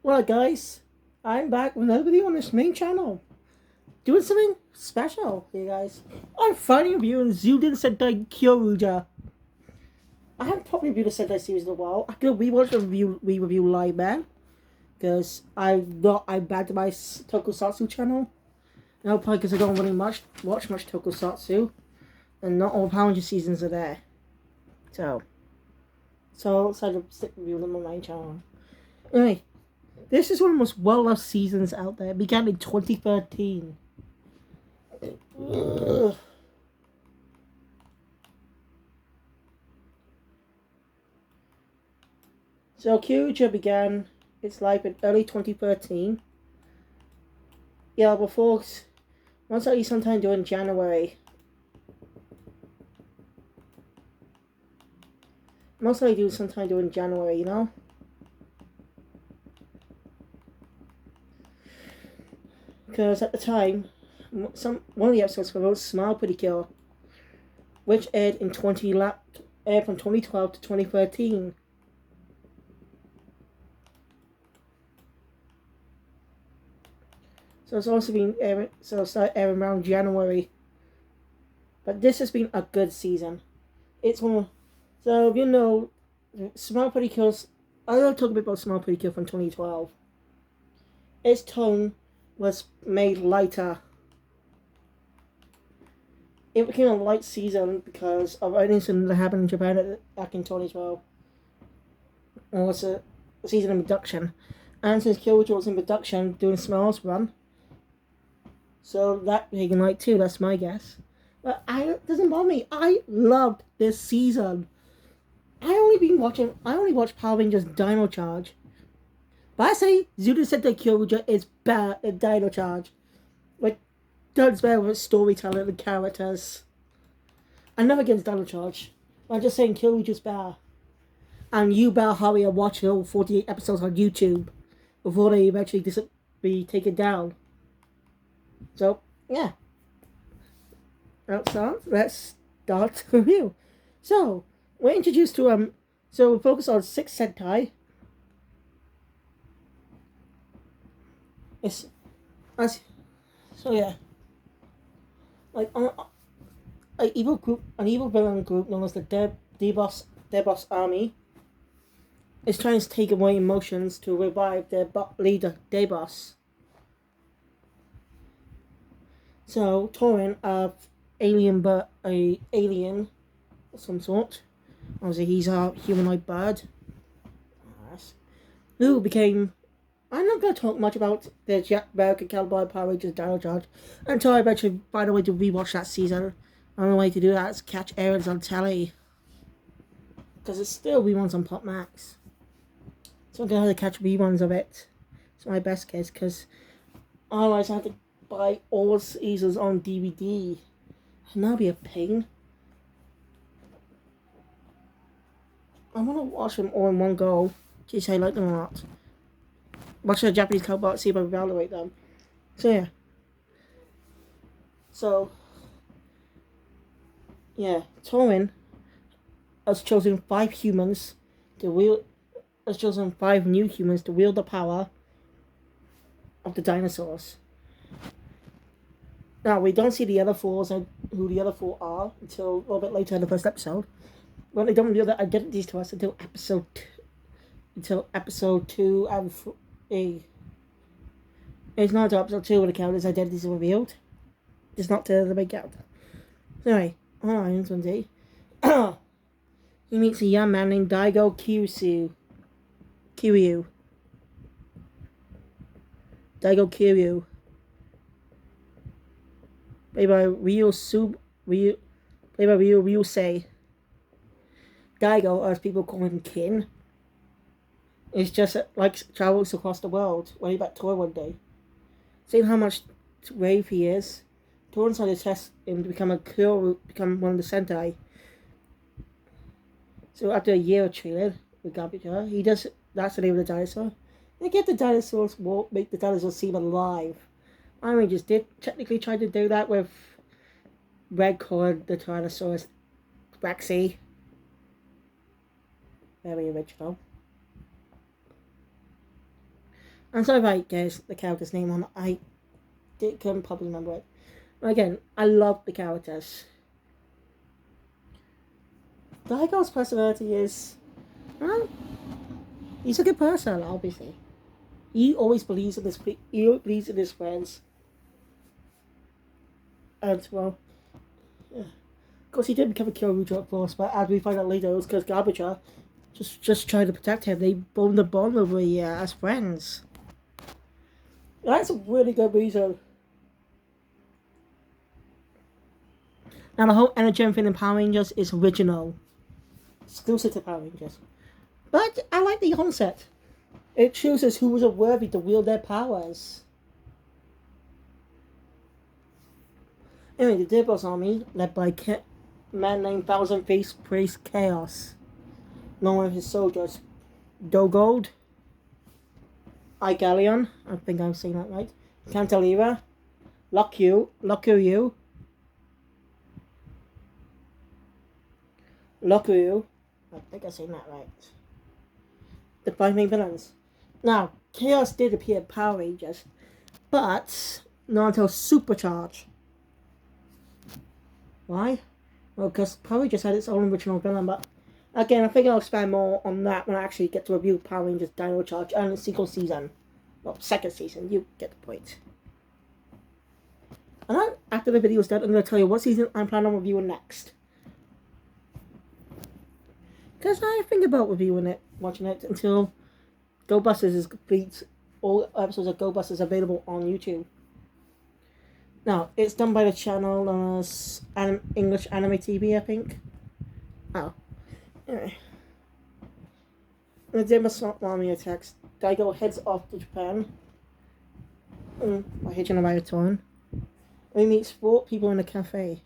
Well, guys, I'm back with another video on this main channel. Doing something special here, guys. I'm finally reviewing Zyuden Sentai Kyoryuger. I haven't probably reviewed a Sentai series in a while. I'm gonna rewatch and re-review Live Man. Because I'm back to my Tokusatsu channel. Now, probably because I don't really watch much Tokusatsu. And not all Power Rangers seasons are there. So I decided to stick reviewing them on my main channel. Anyway, this is one of the most well-loved seasons out there. It began in 2013. Ugh. So Kyoryuger began its life in early 2013. Yeah, before once I sometime during January. Most likely do sometime during January, you know? Because at the time, one of the episodes was about Smile Pretty Cure, which aired from 2012 to 2013. So it's also been airing, so it started airing around January. But this has been a good season. It's one of, so you know, Smile Pretty Cure's, I will talk a bit about Smile Pretty Cure from 2012. Its tone was made lighter. It became a light season because of an incident that happened in Japan back in 2012. It was a season in production. And since Kyoto was in production doing Smile's run, so that became light too, that's my guess. But it doesn't bother me. I loved this season. I only watched Power Rangers Dino Charge. But I say Zyuden Sentai Kyoryuger is better than Dino Charge. Like, does better with storytelling and characters. I'm never against Dino Charge. I'm just saying Kyoryuger's better. And you better hurry and watch all 48 episodes on YouTube before they eventually be taken down. So, yeah. Let's start the review. So, we're introduced to, so we focus on 6 Sentai. It's, so yeah. Like, an evil villain group known as the Debos Army is trying to take away emotions to revive their leader, Debos. So, Torin, alien of some sort. Obviously, he's a humanoid bird. Who became. I'm not going to talk much about the American Cowboy Power Rangers Dino Charge until I eventually find a way to rewatch that season. The only way to do that is catch errands on telly. Because it's still reruns on Pop Max. So I'm going to have to catch reruns of it. It's my best case, because otherwise I have to buy all seasons on DVD. And that'll be a pain. I want to watch them all in one go, in case I like them or not. Watch the Japanese cowboy, see if I evaluate them. So yeah. So yeah, Torin has chosen 5 humans to wield. Has chosen 5 new humans to wield the power of the dinosaurs. Now we don't see the other 4s and who the other 4 are until a little bit later in the first episode. But they don't reveal their identities to us until episode 2 and 3. It's not until episode 2 when the character's identities are revealed. It's not to the main character. So anyway, on one day, he meets a young man named Daigo Kiryu. Daigo Kiryu. Played by Ryusei. Daigo, or as people call him, Kin, is just like travels across the world when he met Tor one day. Seeing how much brave he is, Tor decided to test him to become one of the Sentai. So after a year of training with Gabita, that's the name of the dinosaur. They get the dinosaurs, make the dinosaurs seem alive. I mean, just did technically try to do that with Redcorn, the Tyrannosaurus Rexy. Very original. I'm sorry if I guess the character's name on. I couldn't probably remember it. But again, I love the characters. Daigo's personality is, well, he's a good person, obviously. He always believes in his friends. And, well, yeah. Of course, he did become a Kyoryuger, of course, but as we find out later, it was because Garbager just tried to protect him. They formed a bond over a year as friends. That's a really good reason. Now, the whole energy thing in Power Rangers is original. Exclusive to Power Rangers. But I like the concept. It chooses who was worthy to wield their powers. Anyway, the Dirbos army, led by a man named Thousand Face Priest Chaos, along with his soldiers, Dogold, Igalion, I think I'm saying that right, Cantalera, Lokyu, I think I'm saying that right. The 5 main villains. Now, Chaos did appear in Power Rangers, but not until Supercharge. Why? Well, because Power Rangers had its own original villain, but again, I think I'll expand more on that when I actually get to review Power Rangers Dino Charge and the sequel season. Well, second season, you get the point. And then, after the video is done, I'm going to tell you what season I'm planning on reviewing next. Because I think about reviewing it, watching it, until Go Busters is complete. All episodes of Go Busters available on YouTube. Now, it's done by the channel known as English Anime TV, I think. Oh. Anyway. The Dimmer Army attacks. Daigo heads off to Japan by hitching a ride to We meet 4 people in a cafe.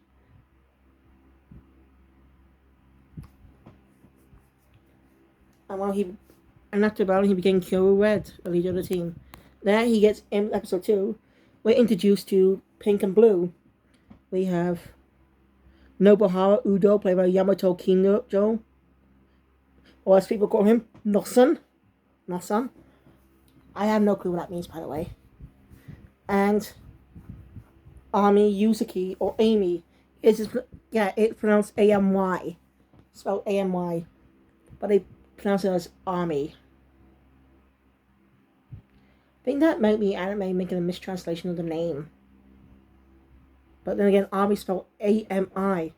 And after a while, he became Kyoryuger, the leader of the team. There, he gets in episode 2. We're introduced to Pink and Blue. We have Nobuhara Udo, played by Yamato Kinojo, or as people call him, Nosan. I have no clue what that means, by the way. And Ami Yuzuki, or Amy. It's pronounced A-M-Y. Spelled A-M-Y. But they pronounce it as Ami. I think that might be anime making a mistranslation of the name. But then again, Army spelled A-M-I.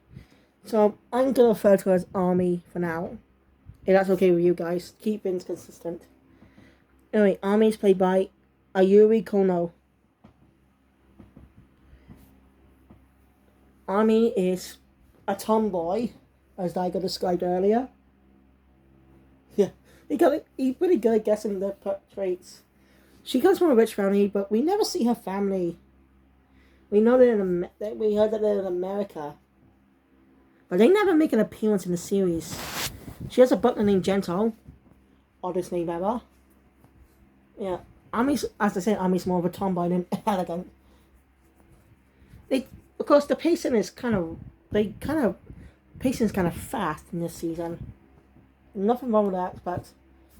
So I'm going to refer to her as Army for now. If that's okay with you guys. Keep things consistent. Anyway, Army is played by Ayuri Kono. Army is a tomboy, as Daigo described earlier. Yeah, he's pretty good at guessing the traits. She comes from a rich family, but we never see her family. We know that we heard that they're in America, but they never make an appearance in the series. She has a butler named Gentle, oddest name ever. Yeah, as I said, Ami's more of a tomboy than elegant. Of course, the pacing is kind of fast in this season. Nothing wrong with that, but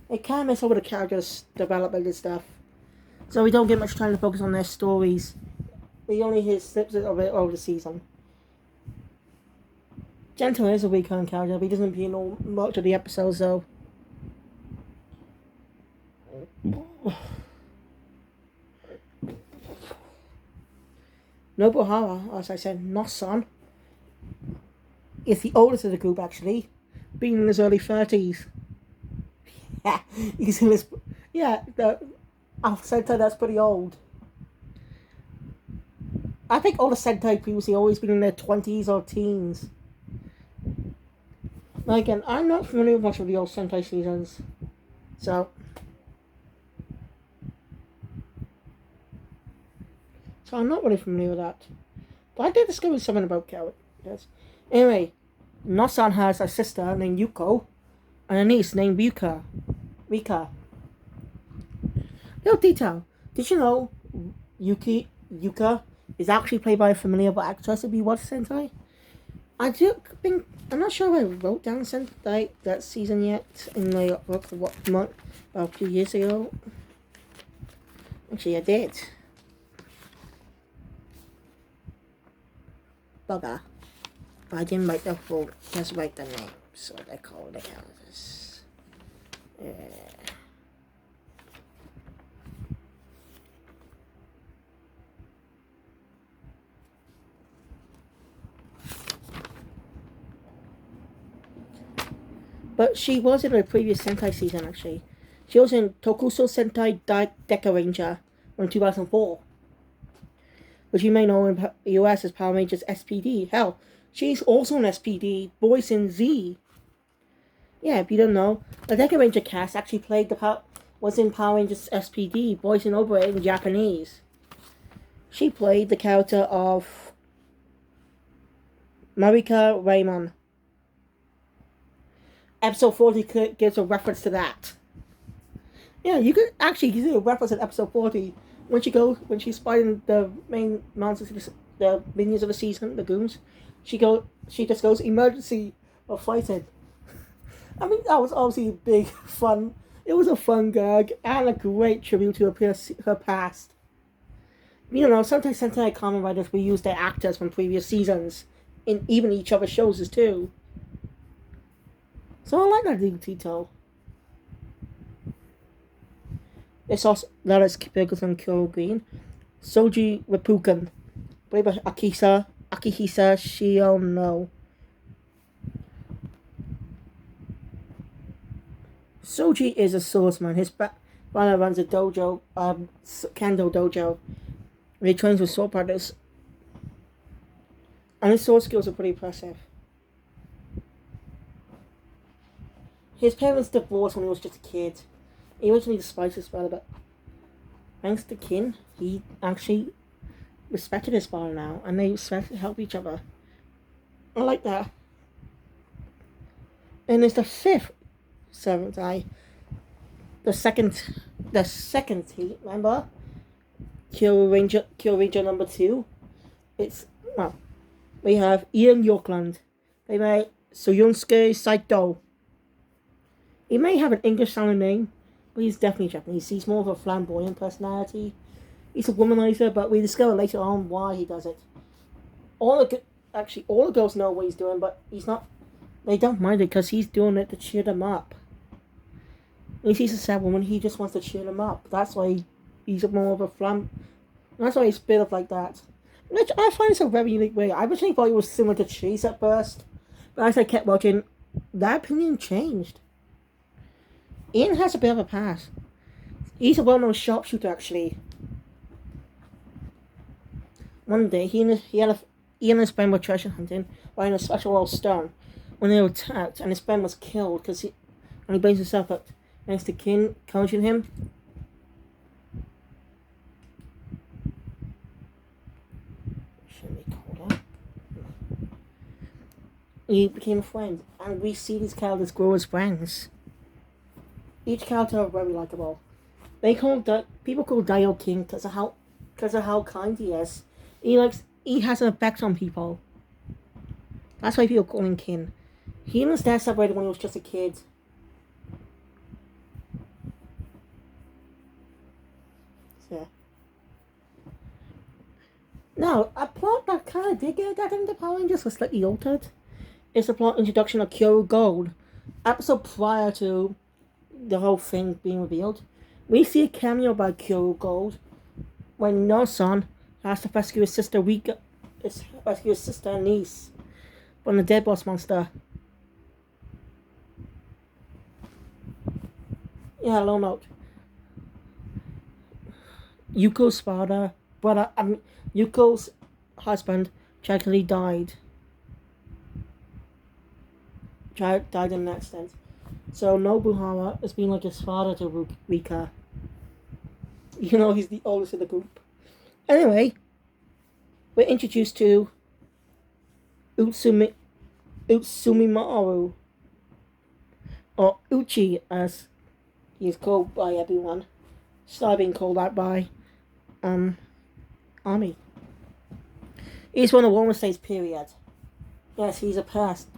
it kind of messes over the characters' development and stuff. So we don't get much time to focus on their stories. We only hear snippets of it over the season. Gentle is a recurring character, but he doesn't appear in much of the episodes, though. Nobuhara, as I said, Nosan, is the oldest of the group, actually, being in his early 30s. Yeah, he's in his... Yeah, I've said that's pretty old. I think all the Sentai previously always been in their 20s or teens. Now again, I'm not familiar with much of the old Sentai seasons. So I'm not really familiar with that. But I did discover something about characters. Anyway, Nosan has a sister named Yuko and a niece named Rika. Little detail. Did you know Yuka is actually played by a familiar actress if you watch Sentai? I'm not sure if I wrote down Sentai that season yet in my book for what month, a few years ago. Actually, I did. Bugger. But I didn't write the full, just write the name. So they call the characters. Yeah. But she was in a previous Sentai season, actually. She was in Tokusou Sentai Deca Ranger from 2004. Which you may know in the US as Power Rangers SPD. Hell, she's also an SPD, Boys in Z. Yeah, if you don't know, the Deca Ranger cast actually was in Power Rangers SPD, Boys in Over in Japanese. She played the character of Marika Raymond. Episode 40 gives a reference to that. Yeah, you could actually do a reference in episode 40 when she's fighting the main monsters, the minions of the season, the goons. She just goes emergency or fighting. I mean, that was obviously big fun. It was a fun gag and a great tribute to her past. You know, sometimes Sentai common writers reuse their actors from previous seasons in even each other's shows too. So I like that detail. It's also that is focused on Kyoryuger Green. Soji Reppuken, played by Akihisa Shiono. Soji is a swordsman. His father runs a dojo, kendo dojo. He trains with sword brothers. And his sword skills are pretty impressive. His parents divorced when he was just a kid. He originally despised his father, but thanks to Kin, he actually respected his father now, and they help each other. I like that. And it's the fifth Sentai. The second heat, remember? Kyoryuger number 2. We have Ian Yorkland. They made Soyunsuke Saito. He may have an English sounding name, but he's definitely Japanese. He's more of a flamboyant personality. He's a womanizer, but we discover later on why he does it. All the girls know what he's doing, but he's not. They don't mind it because he's doing it to cheer them up. When he sees a sad woman, he just wants to cheer them up. That's why he's more of a That's why he's a bit of like that. Which I find it's a very unique way. I originally thought he was similar to Chase at first, but as I kept watching, that opinion changed. Ian has a bit of a past. He's a well-known sharpshooter, actually. One day, Ian and his friend were treasure hunting by a special old stone when they were attacked, and his friend was killed because he blames himself up thanks to Kin encouraging him. He became a friend, and we see these characters grow as friends. Each character are very likable. People call Dio King because of how kind he is. He has an effect on people. That's why people call him King. He and his dad separated when he was just a kid. So. Now, a plot that kind of did get that into Power Rangers was slightly altered. It's the plot introduction of Kyoryuger Gold. Episode prior to the whole thing being revealed, we see a cameo by Kyoryuger Gold when Nelson has to rescue his sister and niece from the dead boss monster. Yeah, low note. Yuko's husband tragically died. Died in an accident. So Nobuhara has been like his father to Rika. You know, he's the oldest of the group. Anyway, we're introduced to Utsumimaru, or Uchi as he is called by everyone. Started being called out by Army. He's one of the Warmer States period. Yes, he's a past.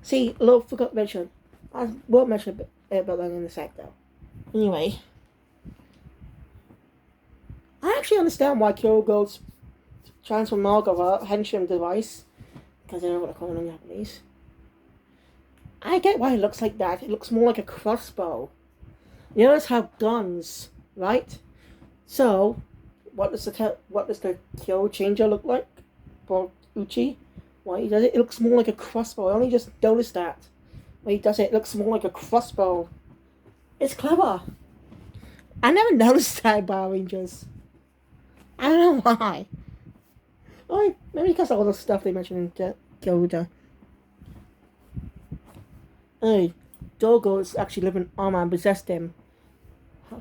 See, look, forgot to mention. I won't mention about that in a sec though. Anyway. actually understand why Kyoryuger's transfer mark of a henchman device, because I don't know what they call it in Japanese. I get why it looks like that. It looks more like a crossbow. You notice how guns, right? So, what does the Kyo changer look like for Uchi? Why he does it? It looks more like a crossbow. I only just noticed that. When he does it, it looks more like a crossbow. It's clever. I never noticed that in Power Rangers. I don't know why. Oh, maybe because of all the stuff they mentioned in Kyoryuger. Hey, Dogo is actually living armor and possessed him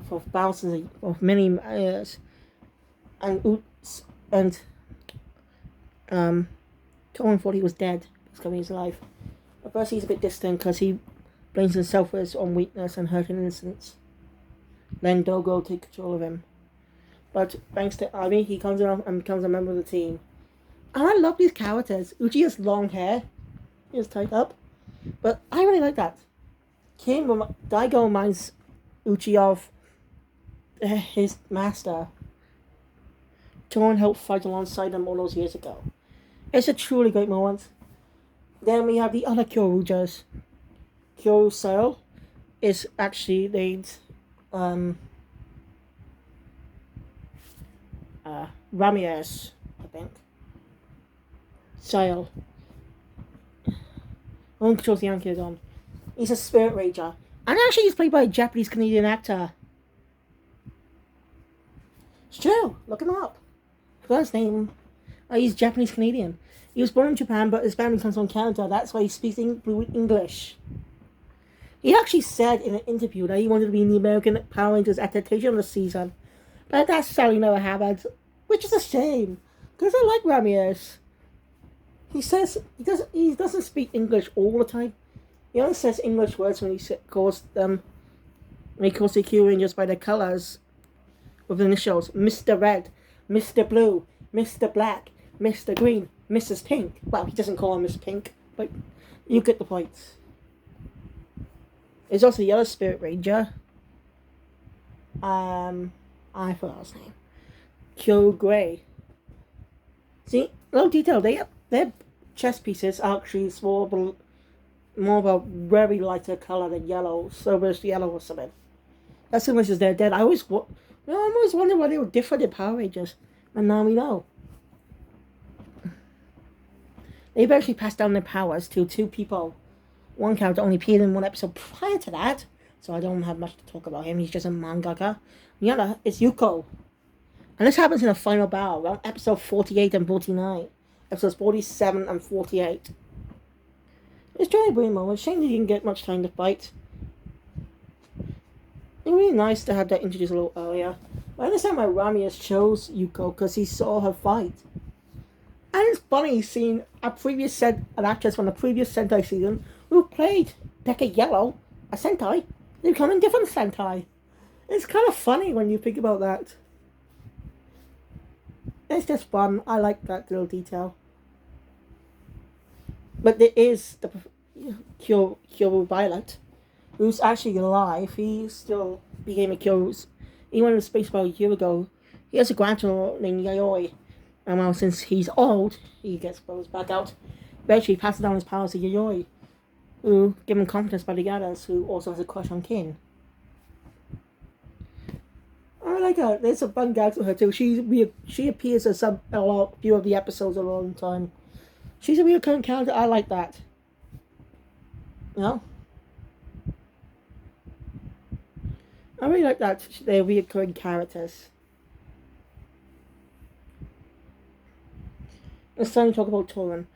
for thousands of many years. And Torin thought he was dead. He's coming his life. At first he's a bit distant because he blames himself for his own weakness and hurting innocents. Then Dogo takes control of him. But thanks to Ivy, he comes around and becomes a member of the team. And I love these characters. Uchi has long hair. He is tied up. But I really like that. Daigo reminds Uchi of his master. Torin helped fight alongside him all those years ago. It's a truly great moment. Then we have the other Kyoryugers. Kyoryuger is actually named Ramirez, I think. Sail. One controls the Yankee on. He's a Spirit Ranger. And actually he's played by a Japanese Canadian actor. It's true, look him up. I forgot his name. He's Japanese Canadian. He was born in Japan, but his family comes from Canada. That's why he speaks fluent English. He actually said in an interview that he wanted to be in the American Power Rangers adaptation of the season. But that sadly never happened. Which is a shame. Because I like Ramirez. He says he doesn't speak English all the time. He only says English words when he calls the Kyoryugers by their colours with initials. Mr. Red, Mr. Blue, Mr. Black, Mr. Green, Mrs. Pink. Well, he doesn't call her Miss Pink, but you get the point. There's also the other Spirit Ranger. I forgot his name. Kyo Gray. See, no detail. Their chest pieces are actually small, but more of a very lighter color than yellow, silverish yellow or something. That's as much as they're dead. I always wondered why they were different in Power Rangers, and now we know. They eventually passed down their powers to two people. One character only appeared in one episode prior to that, so I don't have much to talk about him. He's just a mangaka. The other is Yuko. And this happens in the final battle, around episode 48 and 49. Episodes 47 and 48. It's truly a brilliant moment. Shame they didn't get much time to fight. It would be nice to have that introduced a little earlier. I understand why Ramirez chose Yuko, because he saw her fight. And it's funny seeing an actress from the previous Sentai season who played Becca Yellow, a Sentai, they become in different Sentai. It's kind of funny when you think about that. It's just fun. I like that little detail. But there is the Kyoryuger Violet, who's actually alive. He still became a Kyoryuger. He went into space about a year ago. He has a grandchild named Yayoi. And well, since he's old, he gets thrown back out. Eventually, he passes down his powers to Yayoi, who give him confidence by the others, who also has a crush on Kin. I like her. There's some fun gags with her too. She appears in a few of the episodes a long time. She's a real current character. I like that. You know? I really like that. They're reoccurring characters. It's time to talk about Torin.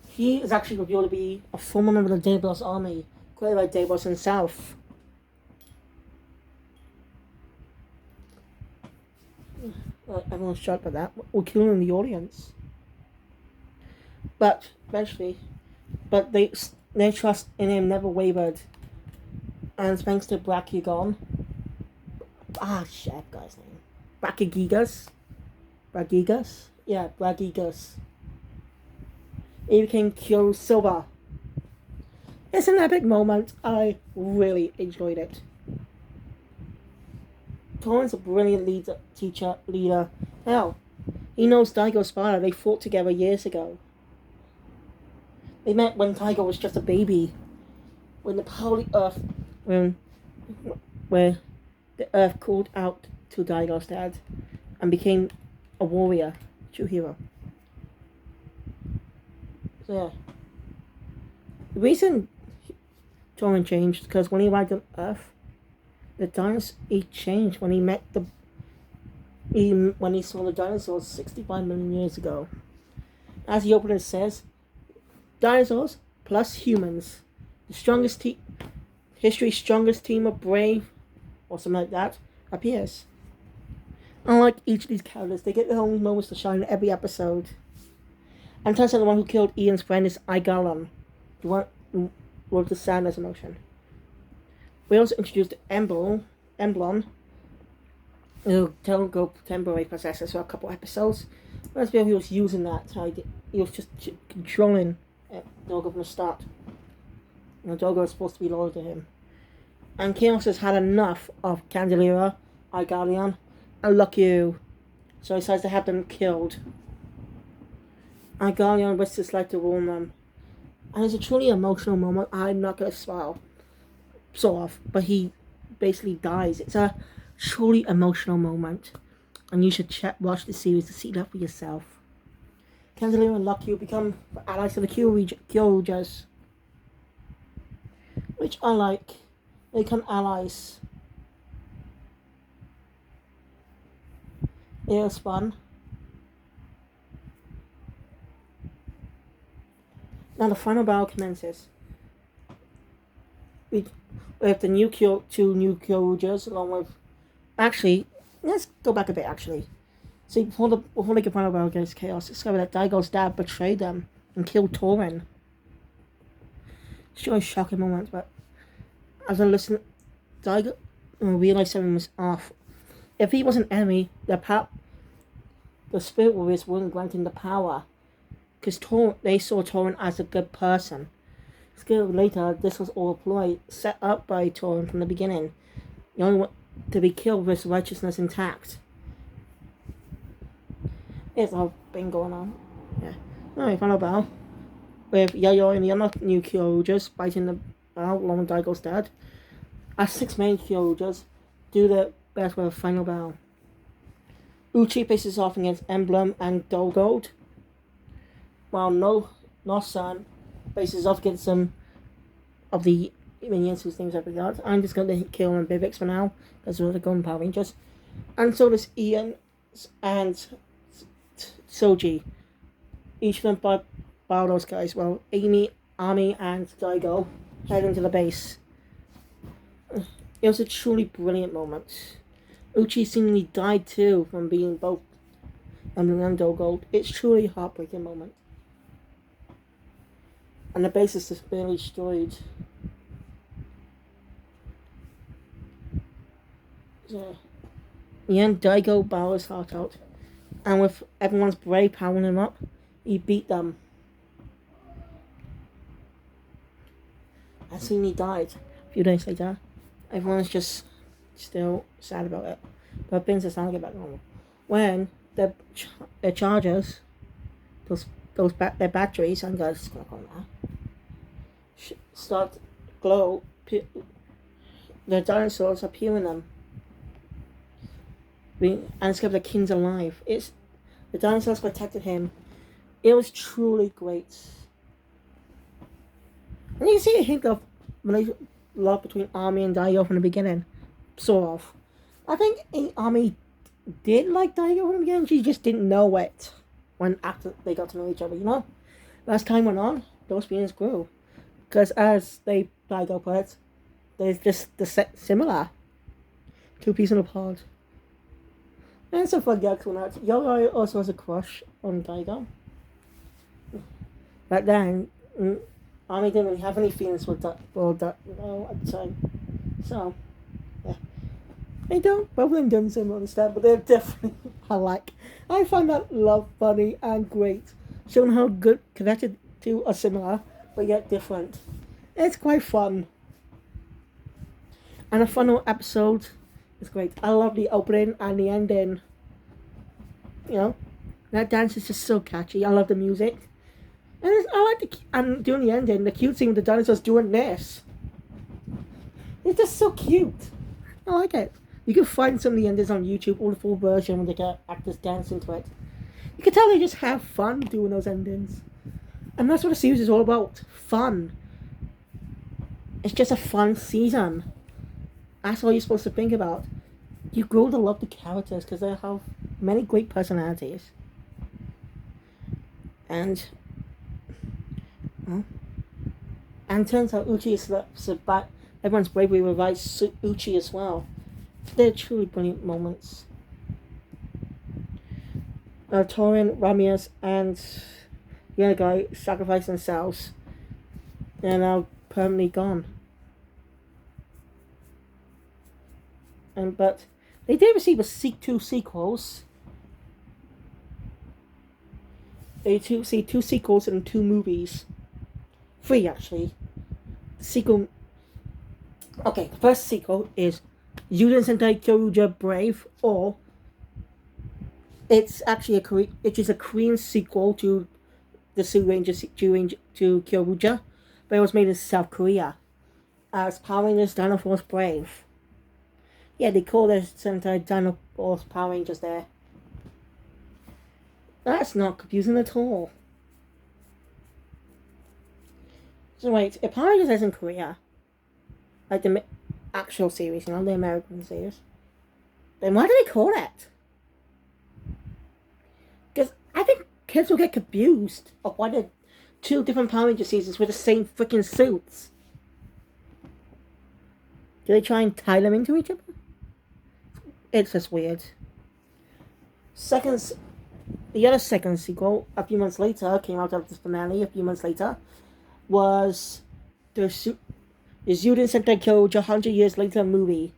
He is actually revealed to be a former member of the Daedalus army, created by Daedalus himself. Everyone's shocked by that. We're killing the audience. But eventually, their trust in him never wavered. And thanks to Brachigon. Shit, I forgot his name. Bragigas? Yeah, Bragigas. He became Kyoryuger. It's an epic moment. I really enjoyed it. Torrent's a brilliant leader. Hell, he knows Daigo's father. They fought together years ago. They met when Daigo was just a baby. When the power of the Earth, where the Earth called out to Daigo's dad and became a warrior, true hero. So yeah. The reason Torrent changed because when he arrived on Earth, the dinosaurs he changed when he met when he saw the dinosaurs 65 million years ago. As the opener says, dinosaurs plus humans, the strongest history's strongest team of brave, or something like that, appears. Unlike each of these characters, they get their own moments to shine in every episode. And turns out the one who killed Ian's friend is Aigalon, the one who wrote the sadness emotion. We also introduced Emblon, who go temporary possessors for a couple episodes. Let's be honest, he was using that. He was just controlling Dogo from the start. And Dogo was supposed to be loyal to him. And Chaos has had enough of Candelera, Igalion, and Lucky, so he decides to have them killed. Igalion risks his life to warn them. And it's a truly emotional moment. I'm not going to smile. Sort of. But he basically dies. It's a truly emotional moment. And you should watch the series to see that for yourself. Candelera and Lucky become allies of the Kyoryugers, which I like. They become allies. It was fun. Now the final battle commences. We have the two new Kyoryugers along with... Actually, let's go back a bit actually. See, before they can final battle against Chaos, discover that Daigo's dad betrayed them and killed Torin. It's really a shocking moment, but as I listen, Daigo realized something was off. If he was an enemy, the Spirit Warriors wouldn't grant him the power. Because they saw Torin as a good person. Later, this was all a ploy set up by Torin from the beginning. He only wanted to be killed with his righteousness intact. There's a whole thing going on. Yeah. Alright, final battle. With Yayo and the other new Kyoryugers fighting the battle along with Daigo's dad. Our 6 main Kyoryugers do their best with a final battle. Uchi faces off against Emblem and Dolgold, while No-san faces off against some of the minions whose names I forgot. I'm just going to kill them Bivix for now, because they're the Golden Power Rangers. And so does Ian and Soji. Each of them battle those guys, while Amy, Ami, and Daigo head into the base. It was a truly brilliant moment. Uchi seemingly died too from being both Emblem and Dolgold. It's truly a heartbreaking moment. And the base is just barely destroyed. So, in the end, Daigo bowed his heart out. And with everyone's brave powering him up, he beat them. And soon he died. A few days later, everyone's just still sad about it. But things are starting to get back normal. When their chargers, their batteries, I'm just gonna call them that, start to glow, the dinosaurs appear in them. And discover the king's alive. The dinosaurs protected him. It was truly great. And you can see a hint of love between Ami and Daigo from the beginning. Sort of. I think Ami did like Daigo from the beginning. She just didn't know it after they got to know each other, you know? As time went on, those feelings grew. Because as Daigo put it, they're just similar. Two pieces of a pod. And some fun gags on that. Yogai also has a crush on Daigo. But then, Ami didn't really have any feelings for that at the time. So, yeah. Both of them don't seem to understand, but they're definitely alike. I find that love funny and great. Showing how good connected two are similar, but yet different. It's quite fun. And a final episode It's great. I love the opening and the ending. You know, that dance is just so catchy. I love the music. And I like and doing the ending, the cute scene with the dinosaurs doing this. It's just so cute. I like it. You can find some of the endings on YouTube, all the full version when they get actors dancing to it. You can tell they just have fun doing those endings. And that's what the series is all about. Fun. It's just a fun season. That's all you're supposed to think about. You grow to love the characters because they have many great personalities. And turns out Uchi is everyone's bravery revives Uchi as well. They're truly brilliant moments. Torin, Ramirez, and the other guy sacrifice themselves. They're now permanently gone. But they did receive two sequels. They see two sequels and 2 movies. 3 actually. Sequel. Okay, the first sequel is Zyuden Sentai Kyoryuger Brave, or it's actually a Korean sequel to the to Kyoryuger, but it was made in South Korea as Power Rangers Dino Force Brave. Yeah, they call their Sentai Dino Force Power Rangers there. That's not confusing at all. So wait, if Power Rangers is in Korea, like the actual series, the American series, then why do they call it? Because I think kids will get confused of why they're 2 different Power Ranger seasons with the same freaking suits. Do they try and tie them into each other? It's just weird. The other second sequel, a few months later, came out of the finale a few months later, was the Zyuden Sentai Kyoryuger 100 Years Later movie.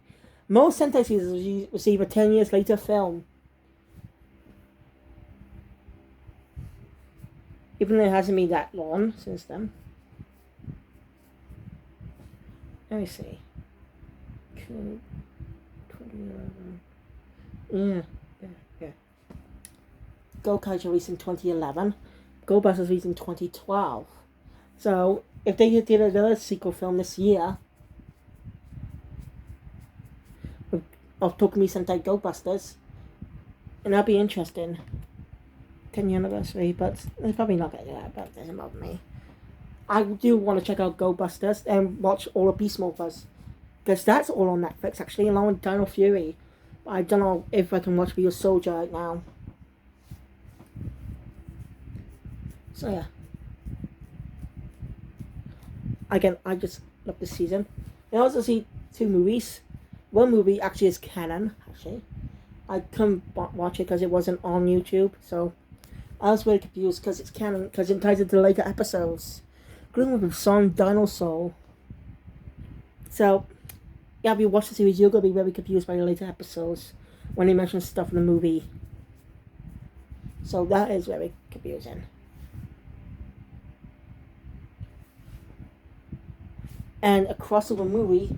Most Sentai seasons receive a 10 years later film. Even though it hasn't been that long since then. Let me see. 2011. Yeah. Gokaiger released in 2011. GoBusters released in 2012. So, if they did another sequel film this year of Tokumi Sentai GoBusters, and that'd be interesting. 10th anniversary, but they're probably not going to do that, but it doesn't bother me. I do want to check out GoBusters and watch all of Beast Morphers, because that's all on Netflix actually, along with Dino Fury. I don't know if I can watch Be a Soldier right now. So yeah. Again, I just love this season. I also see 2 movies. One movie actually is canon, actually. I couldn't watch it because it wasn't on YouTube, so I was really confused because it's canon, because it ties into later episodes. Including with the song Dino Soul. So, yeah, if you watch the series, you're going to be very confused by the later episodes when they mention stuff in the movie. So that is very confusing. And a crossover movie,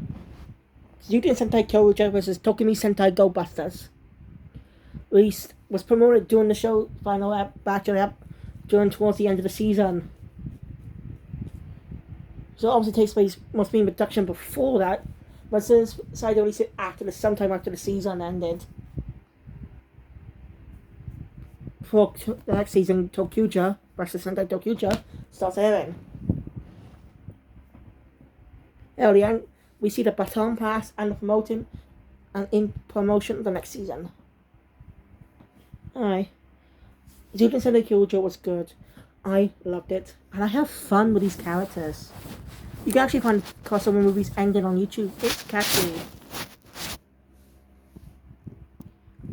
Zyuden Sentai Kyoryuger vs. Tokumi Sentai GoBusters, was promoted during the show final batch towards the end of the season. So it obviously takes place, must be in production before that, but since decided to release it sometime after the season ended. For the next season, Tokuja vs. Sentai Tokuja starts airing. Early we see the baton pass and in promotion of the next season. Alright. Zyuden Sentai Kyoryuger was good. I loved it. And I have fun with these characters. You can actually find crossover movies ending on YouTube. It's catchy.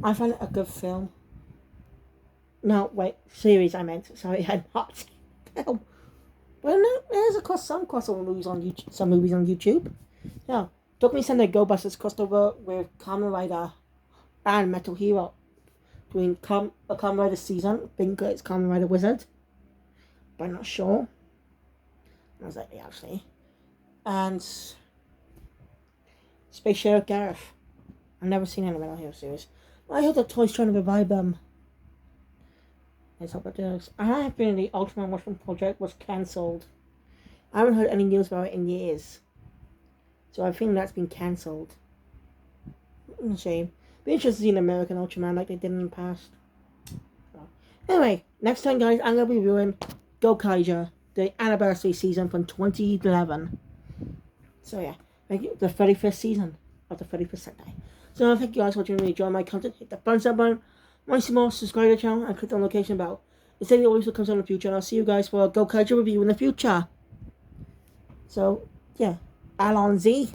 I find it a good film. No, wait, series I meant. Sorry, I not film. Well, no, there's some crossover movies on YouTube. Some movies on YouTube. Yeah, Tokumi Sentai GoBusters crossed over with Kamen Rider and Metal Hero. Doing a Kamen Rider season. I think it's Kamen Rider Wizard, but I'm not sure. Not exactly, actually. And Space Sheriff Gareth. I've never seen any Metal Hero series. I hope that Toy's trying to revive them. Let's hope it does. I have been the Ultraman Mushroom Project was cancelled. I haven't heard any news about it in years. So I think that's been cancelled. It's a shame. Be interested to see an American Ultraman like they did in the past. Anyway, next time, guys, I'm going to be reviewing Gokaiger, the anniversary season from 2011. So, yeah, thank you. The 35th season of the 35th Sentai. So, thank you guys for watching. If you enjoy my content, hit the thumbs up button. Want to see more? Subscribe to the channel and click the notification bell. It's any always comes out in the future, and I'll see you guys for a Gokaiger review in the future. So, yeah, Alon Z.